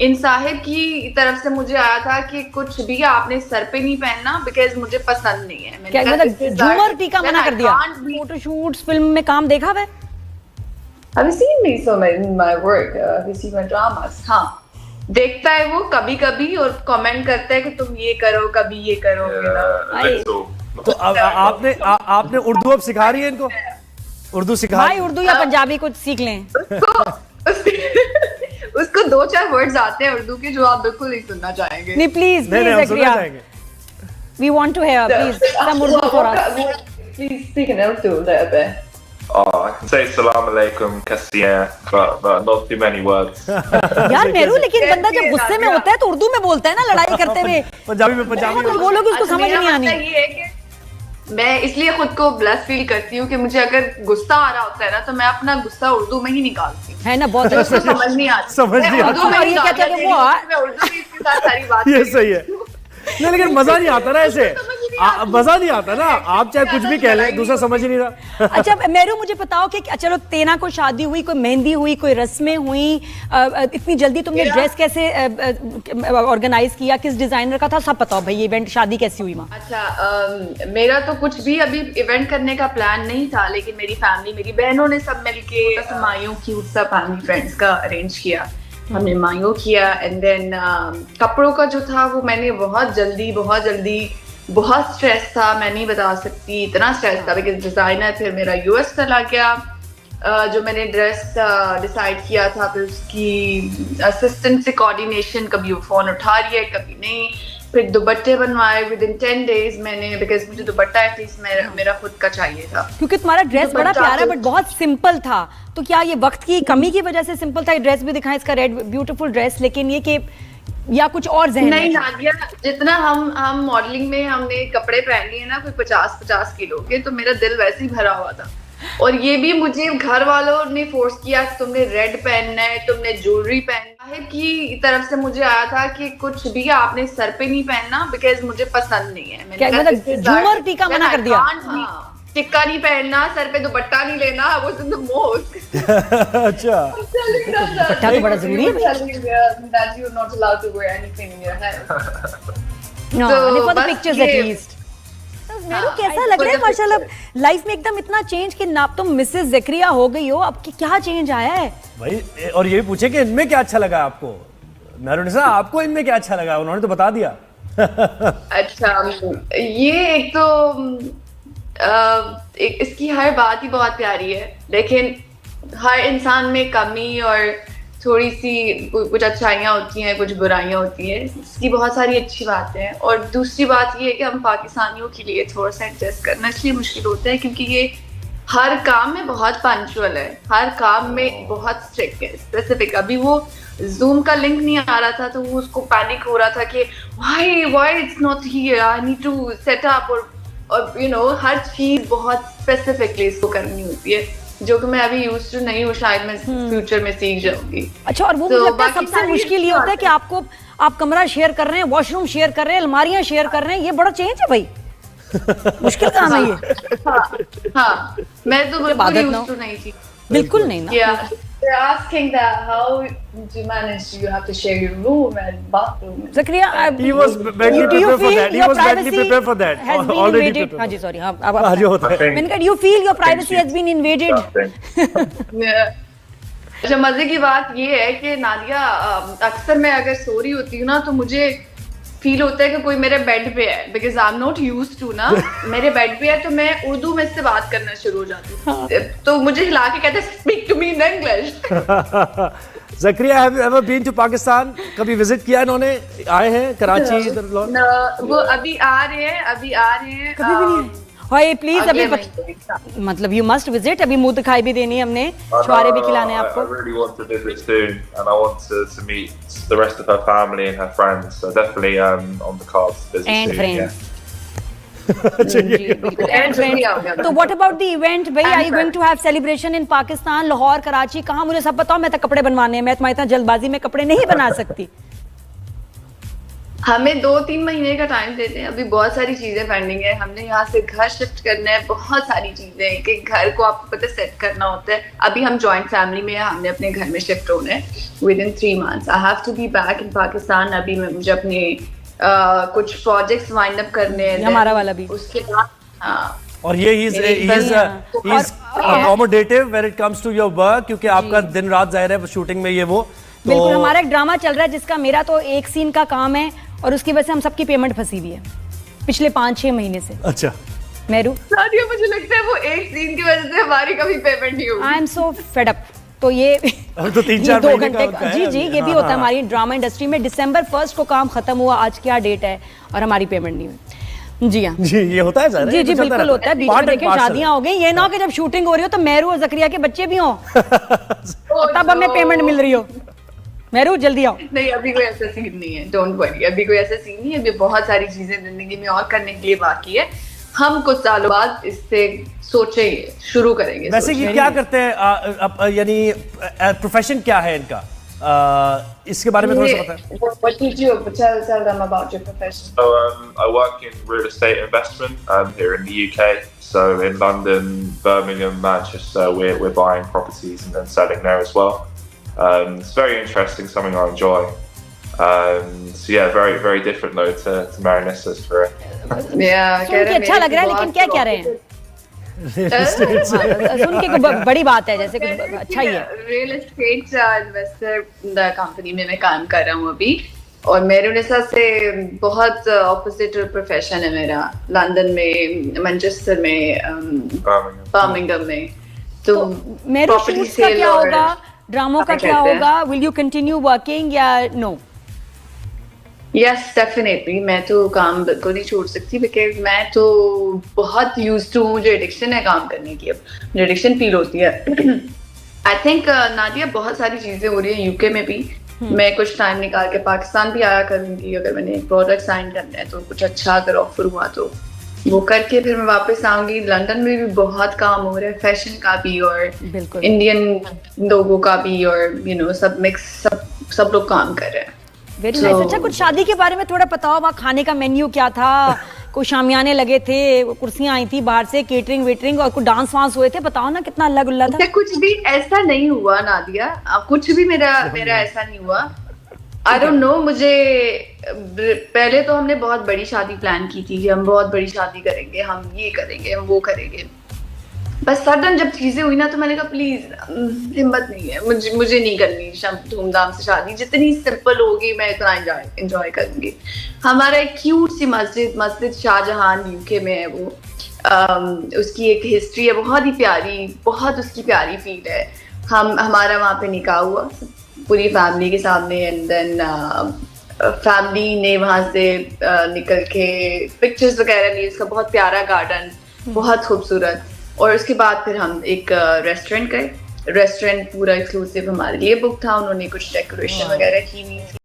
इन साहिब की तरफ से मुझे आया था कि कुछ भी आपने सर पे नहीं पहनना बिकॉज मुझे पसंद नहीं है। क्या मतलब झूमर टीका मना कर दिया? फोटोशूट्स फिल्म में काम देखा हुआ? Have you seen me so in my work? Have you seen my dramas? हाँ, देखता है वो कभी कभी और कमेंट करता है कि तुम ये करो, कभी ये करो। तो आपने उर्दू अब सिखा रही है इनको? उर्दू सिखा भाई उर्दू या पंजाबी कुछ सीख लें। उसको 2-4 वर्ड्स आते हैं उर्दू के जो आप बिल्कुल नहीं सुनना चाहेंगे। नहीं please Zakaria, we want to hear please some Urdu for us. Please speak in Urdu a little bit. I can say salam alaikum, kassiyan, but not too many words. यार मेरू, लेकिन बंदा जब गुस्से में होता है तो उर्दू में बोलता है ना, लड़ाई करते हुए। पंजाबी में बोलोगे उसको समझ नहीं आनी। ये है कि मैं इसलिए खुद को ब्लेस्ड फील करती हूँ कि मुझे अगर गुस्सा आ रहा होता है ना तो मैं अपना गुस्सा उर्दू में ही निकालती हूँ। है ना, बहुत उसको समझ नहीं आती। उर्दू में ही कहते हैं वो उर्दू में इसके साथ सारी बात। ये सही है। नहीं लेकिन मजा नहीं आता ना ऐसे, मजा नहीं आता ना, आप चाहे कुछ भी कह लें दूसरा समझ ही नहीं रहा। अच्छा मेरू, मुझे बताओ कि चलो तेना को शादी हुई, कोई मेहंदी हुई, कोई रस्में हुई, इतनी जल्दी तुमने ड्रेस कैसे ऑर्गेनाइज किया, किस डिजाइनर का था, सब बताओ भाई, ये इवेंट शादी कैसी हुई? माँ अच्छा, मेरा तो कुछ भी अभी इवेंट करने का प्लान नहीं था, लेकिन मेरी फैमिली, मेरी बहनों ने सब मिलके मायूं क्यूट सा फैमिली फ्रेंड्स का अरेंज किया। हमने मायूं किया एंड देन कपड़ों का जो था वो मैंने बहुत जल्दी बहुत स्ट्रेस था, मैं नहीं बता सकती इतना स्ट्रेस था बिकॉज डिजाइनर फिर मेरा यूएस चला गया। जो मैंने ड्रेस डिसाइड किया था फिर उसकी असिस्टेंट से कोऑर्डिनेशन, कभी वो फोन उठा रही है कभी नहीं। फिर दुपट्टे बनवाए विद इन 10 days मैंने, बिकॉज मुझे दुपट्टा एटलीस्ट मेरा खुद का चाहिए था। क्योंकि तुम्हारा ड्रेस बड़ा प्यारा बट बहुत सिंपल था, तो क्या ये वक्त की कमी की वजह से सिंपल था? ये ड्रेस भी दिखाएं, इसका रेड ब्यूटीफुल ड्रेस, लेकिन ये कि या कुछ और ज़हन नहीं नादिया, जितना हम मॉडलिंग में हमने कपड़े पहन लिए ना कोई 50 किलो के, तो मेरा दिल वैसे ही भरा हुआ था। और ये भी मुझे घर वालों ने फोर्स किया कि तुमने रेड पहनना है, तुमने ज्वेलरी पहनना है। की तरफ से मुझे आया था कि कुछ भी आपने सर पे नहीं पहनना बिकॉज मुझे पसंद नहीं है। क्या मतलब झूमर टीका मना कर दिया? टिक्का नहीं पहनना, सर पे दुपट्टा नहीं लेना, वो तो मोस्ट। अच्छा, दुपट्टा तो बड़ा जरूरी है। That you're not allowed to wear anything in your head. No, for the pictures at least. Meru कैसा लग रहा है माशाल्लाह, लाइफ में एकदम इतना चेंज कि ना तुम मिसेस ज़करिया हो गई हो, अब क्या चेंज आया है भाई? और ये भी पूछे कि इनमें क्या अच्छा लगा आपको? मेहरुनिसा, आपको इनमें क्या अच्छा लगा? उन्होंने तो बता दिया। अच्छा, ये एक तो इसकी हर बात ही बहुत प्यारी है, लेकिन हर इंसान में कमी और थोड़ी सी कुछ अच्छाइयाँ होती हैं, कुछ बुराइयाँ होती हैं। इसकी बहुत सारी अच्छी बातें हैं। और दूसरी बात ये है कि हम पाकिस्तानियों के लिए थोड़ा सा एडजस्ट करना इसलिए मुश्किल होता है क्योंकि ये हर काम में बहुत पंक्चुअल है, हर काम में बहुत स्ट्रिक्ट है, स्पेसिफिक। अभी वो जूम का लिंक नहीं आ रहा था तो वो उसको पैनिक हो रहा था कि why it's not here, I need to set up. और यू नो हर चीज बहुत स्पेसिफिकली इसको करनी होती है, जो कि मैं अभी यूज्ड टू नहीं हूँ, शायद मैं फ्यूचर में सीख जाऊंगी। अच्छा, और वो मुझे लगता है सबसे मुश्किल ये होता है कि आप कमरा शेयर कर रहे हैं, वॉशरूम शेयर कर रहे हैं, अलमारियां शेयर कर रहे हैं, ये बड़ा चेंज है भाई। मुश्किल काम है ये। हाँ, मैं तो बिल्कुल यूज्ड टू नहीं थी, बिल्कुल नहीं ना। They're asking that how do you manage? You have to share your room and bathroom. Zakaria, he was mentally prepared for that. He was mentally prepared for that. Already prepared. हाँ जी, sorry, हाँ अब जो होता है। मैंने कहा, you feel your privacy has been invaded. अच्छा, मजे की बात ये है कि नादिया, अक्सर मैं अगर सो रही होती हूँ ना तो मुझे फील होता है कि कोई मेरे बेड पे है, because I am not used to ना। मेरे बेड पे है तो मैं उर्दू में से बात करना शुरू हो जाती हूँ, तो मुझे हिला के कहते हैं speak to me in English. Zakaria, have you ever been to Pakistan? कभी विजिट किया इन्होंने? आए हैं कराची इधर? वो अभी आ रहे हैं कभी भी नहीं। हाय प्लीज, अभी मतलब यू मस्ट विजिट। अभी मुंह दिखाई भी देनी है हमने, छुआरे भी खिलाने आपको। I really want to visit soon and I want to meet the rest of her family and her friends, so definitely on the cards to visit and soon, friends. Yeah. तो व्हाट अबाउट द इवेंट भाई? Are you going to have celebration in Pakistan, Lahore, Karachi, कहाँ? मुझे सब बताओ, मैं तो कपड़े बनवाने हैं, मैं तुम्हारी इतना जल्दबाजी में कपड़े नहीं बना सकती। हमें 2-3 महीने का टाइम देते हैं, अभी बहुत सारी चीजें पेंडिंग है। हमने यहाँ से घर शिफ्ट करना है, बहुत सारी चीजें हैं कि घर को आपको पता सेट करना होता है। अभी हम जॉइंट फैमिली में हैं, हमने अपने घर में शिफ्ट होना है within 3 months। I have to be back in Pakistan. अभी मुझे अपने कुछ प्रोजेक्ट्स वाइंड अप करने हैं, हमारा वाला भी। उसके बाद हाँ। और ये he's accommodative when it comes to your work, क्योंकि आपका दिन रात जाहिर है शूटिंग में ये वो। बिल्कुल, हमारा एक ड्रामा चल रहा है जिसका मेरा तो एक सीन का काम है और उसकी वजह से हम सबकी पेमेंट फंसी हुई है पिछले 5-6 महीने से। अच्छा मेरू नादिया, मुझे लगता है वो एक सीन की वजह से हमारी कभी पेमेंट नहीं होगी। I am so fed up. तो ये तो 3-4 2 महीने घंटे का जी ये भी होता है हमारी ड्रामा इंडस्ट्री में। December 1 को काम खत्म हुआ, आज क्या डेट है और हमारी पेमेंट नहीं हुई। जी हाँ जी, ये होता है सर। जी जी बिल्कुल होता है। बीच में देखें शादियां हो गई, ये ना हो कि जब शूटिंग हो रही हो तो मेहरू और जकरिया के बच्चे भी हों तब हमें पेमेंट मिल रही हो। मेहरू जल्दी आओ। नहीं, अभी कोई ऐसा सीन नहीं है, डोंट वरी, अभी कोई ऐसा सीन नहीं है। अभी बहुत सारी चीजें जिंदगी में और करने के लिए बाकी है। हम कुछ सालों बाद इससे सोचेंगे, शुरू करेंगे। वैसे ये क्या करते हैं, यानी प्रोफेशन क्या है इनका, इसके बारे में थोड़ा सा बताएं। What did you tell them about your profession? So I work in real estate investment here in the UK. So in London, Birmingham, Manchester, we're buying properties and selling there as well. It's very interesting, something I enjoy. So yeah, very very different though to Marinissa's career. Yeah, सुन के अच्छा लग रहा है, लेकिन क्या कह रहे हैं? सुन के बड़ी बात है, जैसे कुछ अच्छा ही है। रियल एस्टेट इन्वेस्टर कंपनी में मैं काम कर रहा हूँ अभी, और मेरुनिसा से बहुत ऑपोजिट प्रोफेशन है मेरा। लंदन में, मैनचेस्टर में, बर्मिंघम में। तो मेरू शूट्स का क्या होगा, ड्रामों का क्या होगा? विल यू कंटिन्यू वर्किंग या नो? यस डेफिनेटली, मैं तो काम बिल्कुल नहीं छोड़ सकती, बिकॉज मैं तो बहुत यूज टू हूँ। मुझे एडिक्शन है काम करने की, अब मुझे एडिक्शन फील होती है। आई थिंक नादिया, बहुत सारी चीजें हो रही है यूके में भी। मैं कुछ टाइम निकाल के पाकिस्तान भी आया करूंगी, अगर मैंने प्रोडक्ट साइन करना है तो कुछ अच्छा अगर ऑफर हुआ तो वो करके फिर मैं वापस आऊंगी। लंदन में भी बहुत काम हो रहा है, फैशन का भी और इंडियन लोगों का भी, और सब मिक्स, सब लोग काम कर रहे हैं। Very nice. अच्छा, कुछ शादी के बारे में थोड़ा बताओ, वहाँ खाने का मेन्यू क्या था? कोई शामियाने लगे थे, कुर्सियां आई थी बाहर से, केटरिंग वेटरिंग, और कुछ डांस वांस हुए थे? बताओ ना कितना अल्लाह गुल्ला था। कुछ भी ऐसा नहीं हुआ नादिया, कुछ भी मेरा ऐसा नहीं हुआ। आई डोंट नो, मुझे पहले तो हमने बहुत बड़ी शादी प्लान की थी कि हम बहुत बड़ी शादी करेंगे, हम ये करेंगे, हम वो करेंगे। बस सडन जब चीजें हुई ना तो मैंने कहा प्लीज हिम्मत नहीं है, मुझे नहीं करनी धूमधाम से शादी। जितनी सिंपल होगी मैं इतना एंजॉय करूंगी। हमारा एक क्यूट सी मस्जिद शाहजहान यूके में है, वो उसकी एक हिस्ट्री है बहुत ही प्यारी, बहुत उसकी प्यारी फील है। हमारा वहाँ पे निकाह हुआ पूरी फैमिली के सामने, एंड देन फैमिली ने वहाँ से निकल के पिक्चर्स वगैरह लिए। उसका बहुत प्यारा गार्डन, बहुत खूबसूरत। और उसके बाद फिर हम एक रेस्टोरेंट गए। रेस्टोरेंट पूरा एक्सक्लूसिव हमारे लिए बुक था, उन्होंने कुछ डेकोरेशन वगैरह की हुई थी।